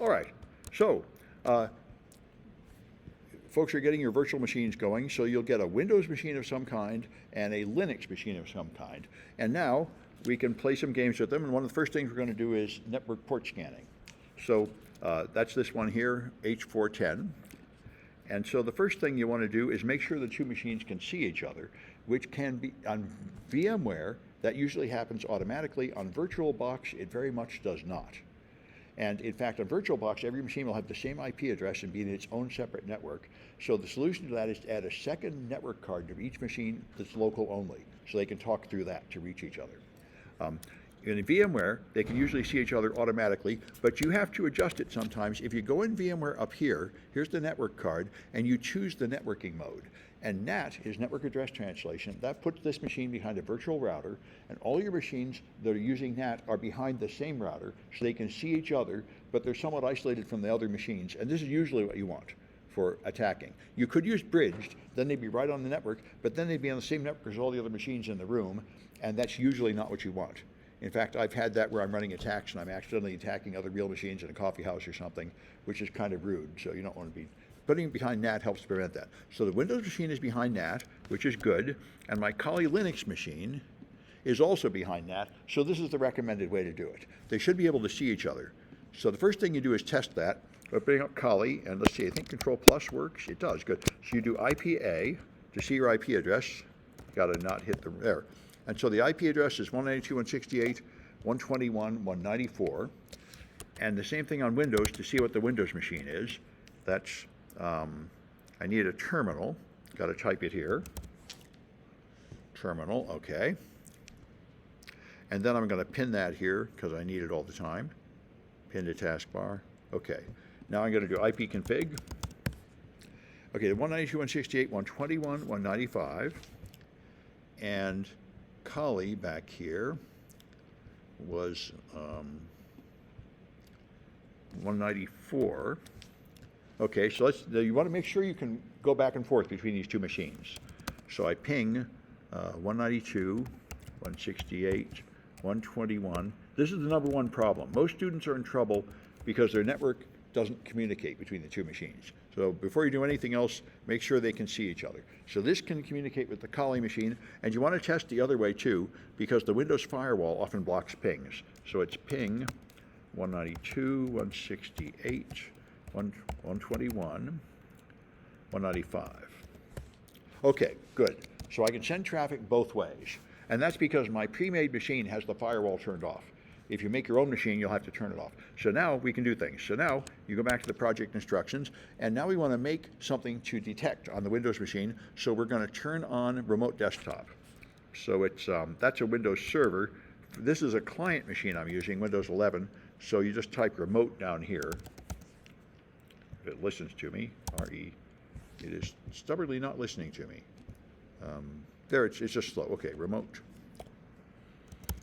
All right, so folks are getting your virtual machines going, so you'll get a Windows machine of some kind and a Linux machine of some kind. And now we can play some games with them, and one of the first things we're going to do is network port scanning. So that's this one here, H410. And so the first thing you want to do is make sure the two machines can see each other, which can be on VMware, that usually happens automatically. On VirtualBox, it very much does not. And in fact, on VirtualBox, every machine will have the same IP address and be in its own separate network. So the solution to that is to add a second network card to each machine that's local only, so they can talk through that to reach each other. In VMware, they can usually see each other automatically, but you have to adjust it sometimes. If you go in VMware up here, here's the network card, and you choose the networking mode. And NAT is network address translation. That puts this machine behind a virtual router, and all your machines that are using NAT are behind the same router, so they can see each other, but they're somewhat isolated from the other machines, and this is usually what you want for attacking. You could use bridged, then they'd be right on the network, but then they'd be on the same network as all the other machines in the room, and that's usually not what you want. In fact, I've had that where I'm running attacks and I'm accidentally attacking other real machines in a coffee house or something, which is kind of rude, so you don't want to be. Putting it behind NAT helps prevent that. So the Windows machine is behind NAT, which is good, and my Kali Linux machine is also behind NAT, so this is the recommended way to do it. They should be able to see each other. So the first thing you do is test that. Opening up Kali, and let's see, I think Control Plus works. It does, good. So you do IPA to see your IP address. Got to not hit the, there. And so the IP address is 192.168.121.194. And the same thing on Windows to see what the Windows machine is. That's, I need a terminal. Got to type it here. Terminal, okay. And then I'm going to pin that here because I need it all the time. Pin to taskbar. Okay. Now I'm going to do ipconfig. Okay, 192.168.121.195. And Kali back here was 194. Okay, so you want to make sure you can go back and forth between these two machines. So I ping 192, 168, 121. This is the number one problem. Most students are in trouble because their network doesn't communicate between the two machines. So before you do anything else, make sure they can see each other. So this can communicate with the Kali machine, and you want to test the other way too, because the Windows firewall often blocks pings. So it's ping 192, 168, 121, 195. Okay, good. So I can send traffic both ways. And that's because my pre-made machine has the firewall turned off. If you make your own machine, you'll have to turn it off. So now we can do things. So now you go back to the project instructions, and now we want to make something to detect on the Windows machine. So we're going to turn on remote desktop. So it's that's a Windows server. This is a client machine I'm using, Windows 11. So you just type remote down here. It listens to me, RE. It is stubbornly not listening to me. There, it's just slow. Okay, remote.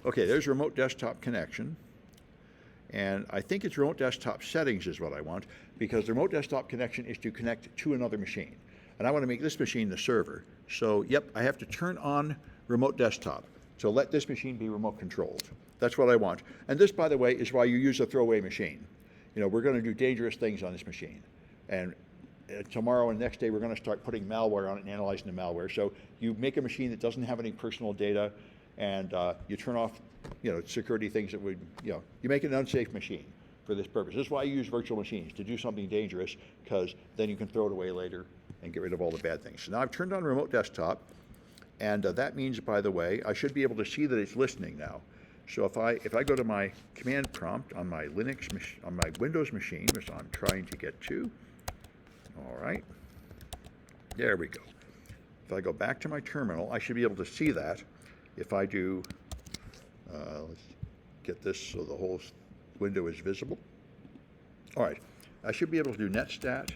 Okay, there's remote desktop connection. And I think it's remote desktop settings is what I want, because the remote desktop connection is to connect to another machine. And I want to make this machine the server. So, yep, I have to turn on remote desktop to let this machine be remote controlled. That's what I want. And this, by the way, is why you use a throwaway machine. You know, we're going to do dangerous things on this machine. And tomorrow and next day, we're going to start putting malware on it and analyzing the malware. So you make a machine that doesn't have any personal data, and you turn off, security things that would, you make an unsafe machine for this purpose. This is why I use virtual machines, to do something dangerous, because then you can throw it away later and get rid of all the bad things. So now I've turned on remote desktop, and that means, by the way, I should be able to see that it's listening now. So if I go to my command prompt on my on my Windows machine, which I'm trying to get to, all right, there we go. If I go back to my terminal, I should be able to see that. If I do, let's get this so the whole window is visible. All right, I should be able to do netstat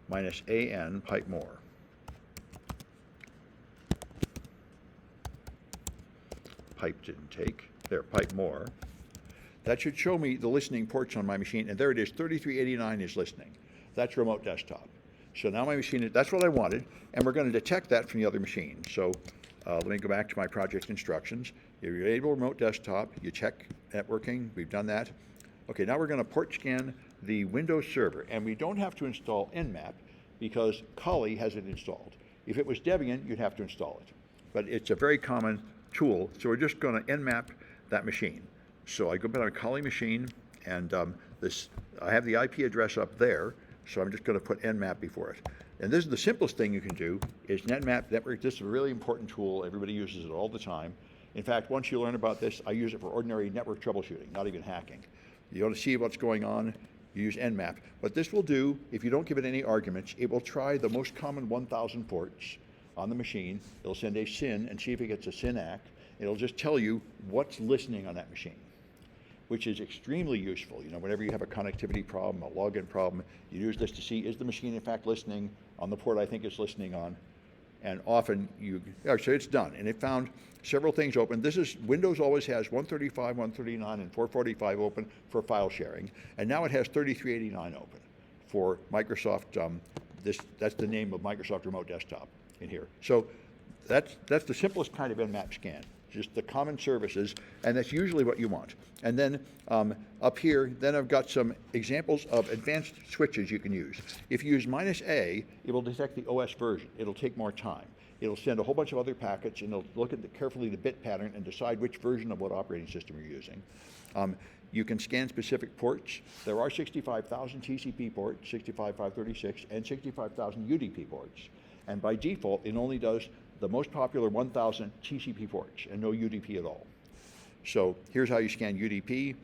minus -an pipe more. Pipe didn't take. There, pipe more. That should show me the listening ports on my machine, and there it is, 3389 is listening. That's remote desktop. So now my machine, that's what I wanted, and we're going to detect that from the other machine. So let me go back to my project instructions. If you enable remote desktop, you check networking. We've done that. Okay, now we're going to port scan the Windows server, and we don't have to install Nmap because Kali has it installed. If it was Debian, you'd have to install it. But it's a very common tool, so we're just going to Nmap that machine. So I go back on a Kali machine, and I have the IP address up there, so I'm just going to put Nmap before it. And this is the simplest thing you can do, is Nmap network. This is a really important tool. Everybody uses it all the time. In fact, once you learn about this, I use it for ordinary network troubleshooting, not even hacking. You want to see what's going on, you use Nmap. What this will do, if you don't give it any arguments, it will try the most common 1,000 ports on the machine. It'll send a SYN and see if it gets a SYN ACK. It'll just tell you what's listening on that machine, which is extremely useful. You know, whenever you have a connectivity problem, a login problem, you use this to see, is the machine in fact listening on the port I think it's listening on? And often so it's done. And it found several things open. Windows always has 135, 139, and 445 open for file sharing. And now it has 3389 open for Microsoft. That's the name of Microsoft Remote Desktop in here. So that's the simplest kind of Nmap scan, just the common services, and that's usually what you want. And then up here, then I've got some examples of advanced switches you can use. If you use -A, it will detect the OS version. It'll take more time. It'll send a whole bunch of other packets, and it'll look at carefully the bit pattern and decide which version of what operating system you're using. You can scan specific ports. There are 65,000 TCP ports, 65,536, and 65,000 UDP ports. And by default, it only does the most popular 1,000 TCP ports and no UDP at all. So here's how you scan UDP.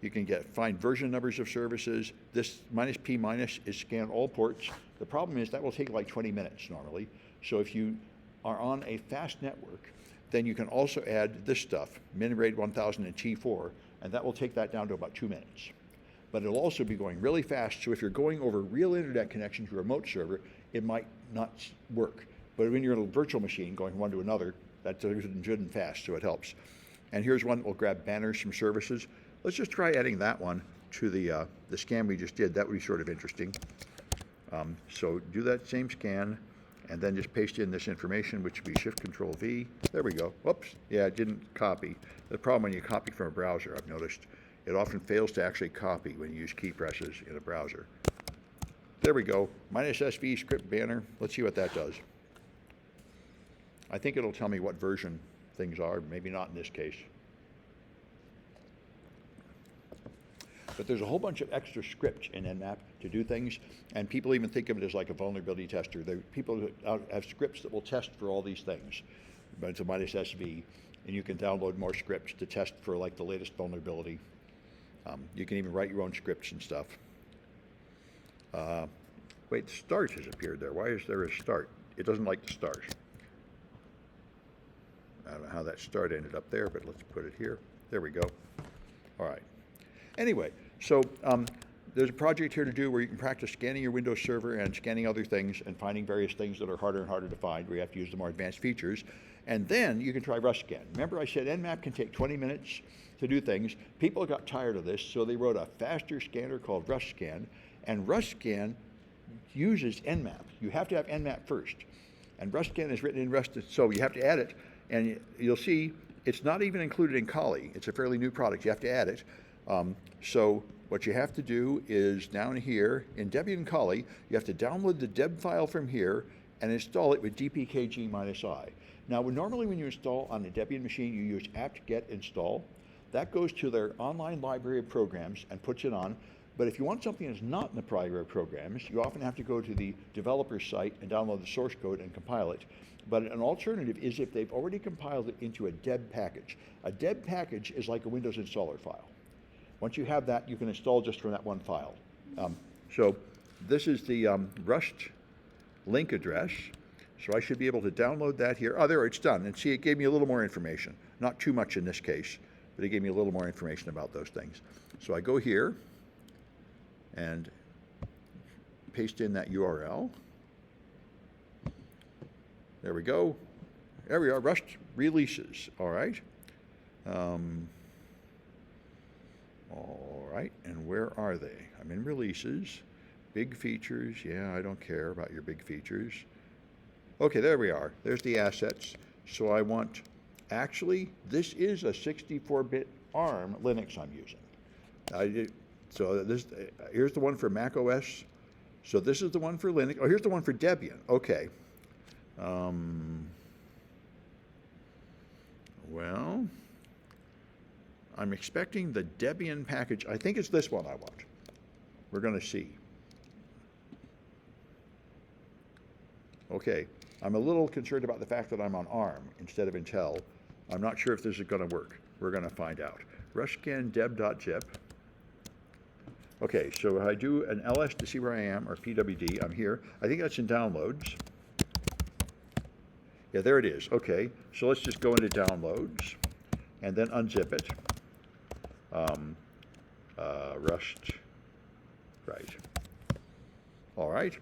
You can find version numbers of services. This -P- is scan all ports. The problem is that will take like 20 minutes normally. So if you are on a fast network, then you can also add this stuff, min-raid 1000 and T4, and that will take that down to about 2 minutes. But it'll also be going really fast, so if you're going over real internet connection to a remote server, it might not work. But when you're in a virtual machine going from one to another, that's good and fast, so it helps. And here's one that will grab banners from services. Let's just try adding that one to the scan we just did. That would be sort of interesting. So do that same scan, and then just paste in this information, which would be Shift-Control-V. There we go. Whoops. Yeah, it didn't copy. The problem when you copy from a browser, I've noticed, it often fails to actually copy when you use key presses in a browser. There we go. -SV script banner. Let's see what that does. I think it'll tell me what version things are, maybe not in this case. But there's a whole bunch of extra scripts in Nmap to do things, and people even think of it as like a vulnerability tester. There are people who have scripts that will test for all these things. But it's a -SV, and you can download more scripts to test for like the latest vulnerability. You can even write your own scripts and stuff. Wait, start has appeared there. Why is there a start? It doesn't like the start. I don't know how that start ended up there, but let's put it here. There we go. All right. Anyway, so there's a project here to do where you can practice scanning your Windows server and scanning other things and finding various things that are harder and harder to find, where you have to use the more advanced features. And then you can try RustScan. Remember I said Nmap can take 20 minutes to do things. People got tired of this, so they wrote a faster scanner called RustScan. And RustScan uses Nmap. You have to have Nmap first. And RustScan is written in Rust, so you have to add it. And you'll see it's not even included in Kali. It's a fairly new product. You have to add it. So what you have to do is down here in Debian Kali, you have to download the deb file from here and install it with dpkg-i. Now, normally when you install on a Debian machine, you use apt-get install. That goes to their online library of programs and puts it on. But if you want something that's not in the library of programs, you often have to go to the developer site and download the source code and compile it. But an alternative is if they've already compiled it into a deb package. A deb package is like a Windows installer file. Once you have that, you can install just from that one file. So this is the Rust link address. So I should be able to download that here. Oh, there, it's done. And see, it gave me a little more information. Not too much in this case, but it gave me a little more information about those things. So I go here and paste in that URL. There we go. There we are, Rust releases, all right. All right, and where are they? I'm in releases, big features. Yeah, I don't care about your big features. Okay, there we are. There's the assets. So I want, actually, this is a 64-bit ARM Linux I'm using. So this, here's the one for Mac OS. So this is the one for Linux. Oh, here's the one for Debian. Okay. Well, I'm expecting the Debian package. I think it's this one I want. We're going to see. Okay. I'm a little concerned about the fact that I'm on ARM instead of Intel. I'm not sure if this is going to work. We're going to find out. Rushscan deb.zip. Okay, so if I do an ls to see where I am, or pwd, I'm here. I think that's in downloads. Yeah, there it is. Okay, so let's just go into downloads and then unzip it. Rust, right. All right.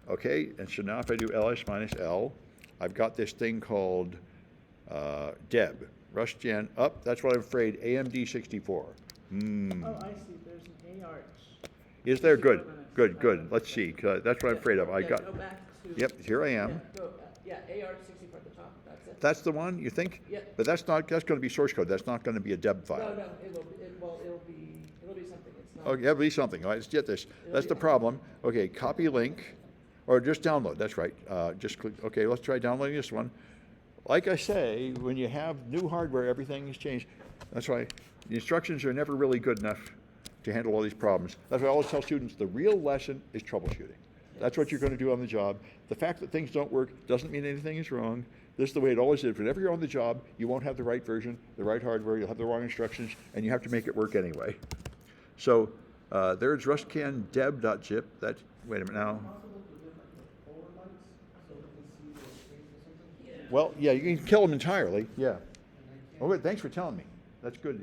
Okay, and so now if I do ls-l, I've got this thing called deb. Rushgen, that's what I'm afraid, AMD 64. Oh, I see, there's an ARch. Is there? Good, good. Let's see, that's what I'm afraid of. I got, Go back to. yep, here I am. ARch 64 at the top, that's it. That's the one, you think? Yep. But that's going to be source code. That's not going to be a deb file. No, it'll be something, it's not. Oh, yeah, it'll be something. All right, let's get this. That's the problem. Okay, copy link, or just download. That's right. Just click. Okay, let's try downloading this one. Like I say, when you have new hardware, everything has changed. That's why the instructions are never really good enough to handle all these problems. That's why I always tell students the real lesson is troubleshooting. That's what you're going to do on the job. The fact that things don't work doesn't mean anything is wrong. This is the way it always is. Whenever you're on the job, you won't have the right version, the right hardware, you'll have the wrong instructions, and you have to make it work anyway. So there's rustcan deb.zip. That's, wait a minute now. Well, yeah, you can kill them entirely. Yeah. Oh, good. Thanks for telling me. That's good.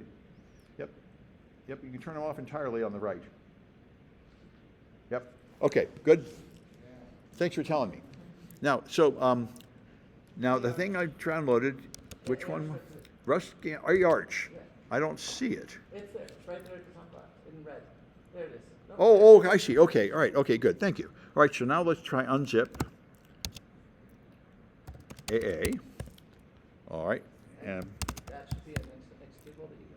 Yep. Yep. You can turn them off entirely on the right. Yep. Okay. Good. Thanks for telling me. Now, so now the thing I downloaded, which one? Rushcan ARch. I don't see it. It's there. It's right there at the top left in red. There it is. Nope. Oh, I see. Okay. All right. Okay. Good. Thank you. All right. So now let's try unzip. AA. All right. And that should be an executable that you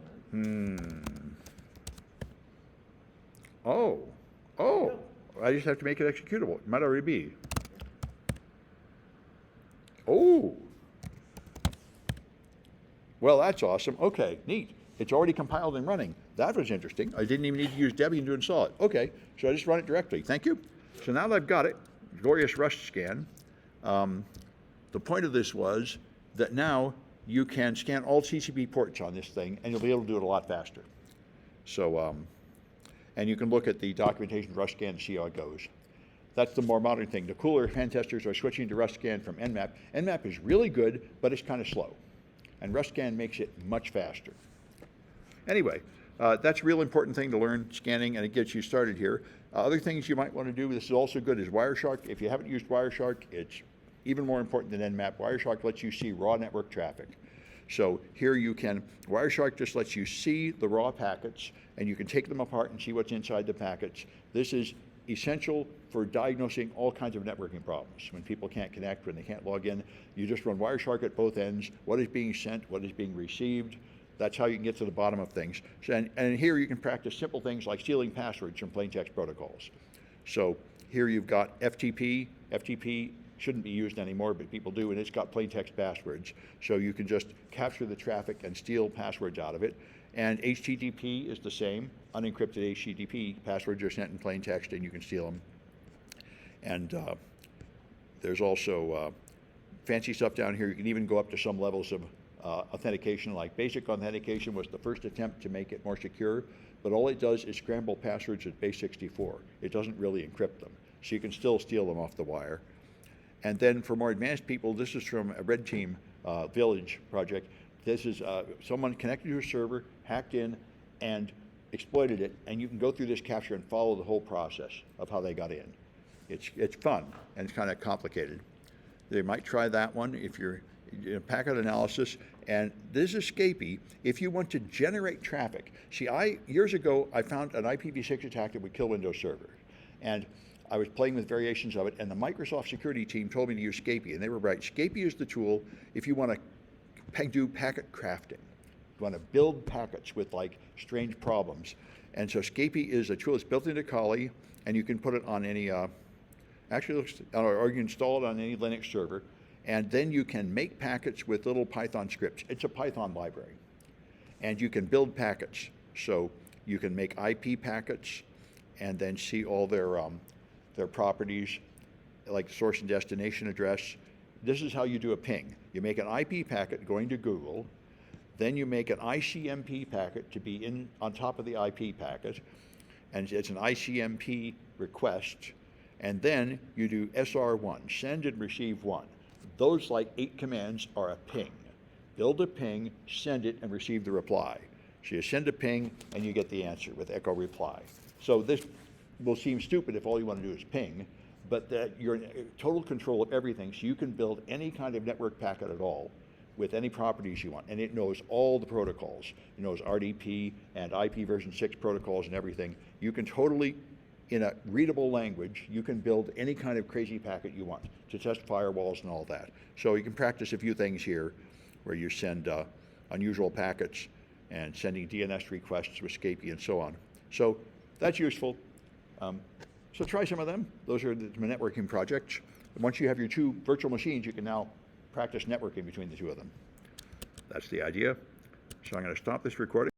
can run. Oh. I just have to make it executable. It might already be. Oh. Well, that's awesome. Okay, neat. It's already compiled and running. That was interesting. I didn't even need to use Debian to install it. Okay, so I just run it directly. Thank you. So now that I've got it, glorious Rushscan. The point of this was that now you can scan all TCP ports on this thing, and you'll be able to do it a lot faster. So, and you can look at the documentation of Rushscan to see how it goes. That's the more modern thing. The cooler pen testers are switching to Rushscan from Nmap. Nmap is really good, but it's kind of slow. And Rushscan makes it much faster. Anyway, that's a real important thing to learn, scanning, and it gets you started here. Other things you might want to do, this is also good, is Wireshark. If you haven't used Wireshark, it's even more important than Nmap. Wireshark lets you see raw network traffic. So here you can, Wireshark just lets you see the raw packets, and you can take them apart and see what's inside the packets. This is essential for diagnosing all kinds of networking problems. When people can't connect, when they can't log in, you just run Wireshark at both ends, what is being sent, what is being received. That's how you can get to the bottom of things. So, and here you can practice simple things like stealing passwords from plain text protocols. So here you've got FTP. FTP shouldn't be used anymore, but people do, and it's got plain text passwords. So you can just capture the traffic and steal passwords out of it. And HTTP is the same. Unencrypted HTTP passwords are sent in plain text, and you can steal them. And there's also fancy stuff down here. You can even go up to some levels of authentication, like basic authentication was the first attempt to make it more secure, but all it does is scramble passwords at base 64. It doesn't really encrypt them, so you can still steal them off the wire. And then for more advanced people, this is from a Red Team Village project. This is someone connected to a server, hacked in, and exploited it, and you can go through this capture and follow the whole process of how they got in. It's fun, and it's kind of complicated. They might try that one if you're in packet analysis, and this is Scapy. If you want to generate traffic, see, years ago, I found an IPv6 attack that would kill Windows Server, and I was playing with variations of it, and the Microsoft security team told me to use Scapy, and they were right. Scapy is the tool if you want to do packet crafting. You want to build packets with like strange problems. And so Scapy is a tool that's built into Kali, and you can put it on any, or you can install it on any Linux server, and then you can make packets with little Python scripts. It's a Python library. And you can build packets. So you can make IP packets and then see all their properties, like source and destination address. This is how you do a ping. You make an IP packet going to Google, then you make an ICMP packet to be on top of the IP packet, and it's an ICMP request, and then you do SR1, send and receive one. Those like 8 commands are a ping. Build a ping, send it, and receive the reply. So you send a ping, and you get the answer with echo reply. So this will seem stupid if all you want to do is ping, but that you're in total control of everything, so you can build any kind of network packet at all with any properties you want, and it knows all the protocols. It knows RDP and IP version 6 protocols and everything. You can totally, in a readable language, you can build any kind of crazy packet you want to test firewalls and all that. So you can practice a few things here where you send unusual packets and sending DNS requests with Scapy and so on. So that's useful. So try some of them. Those are the networking projects. And once you have your 2 virtual machines, you can now practice networking between the 2 of them. That's the idea. So I'm going to stop this recording.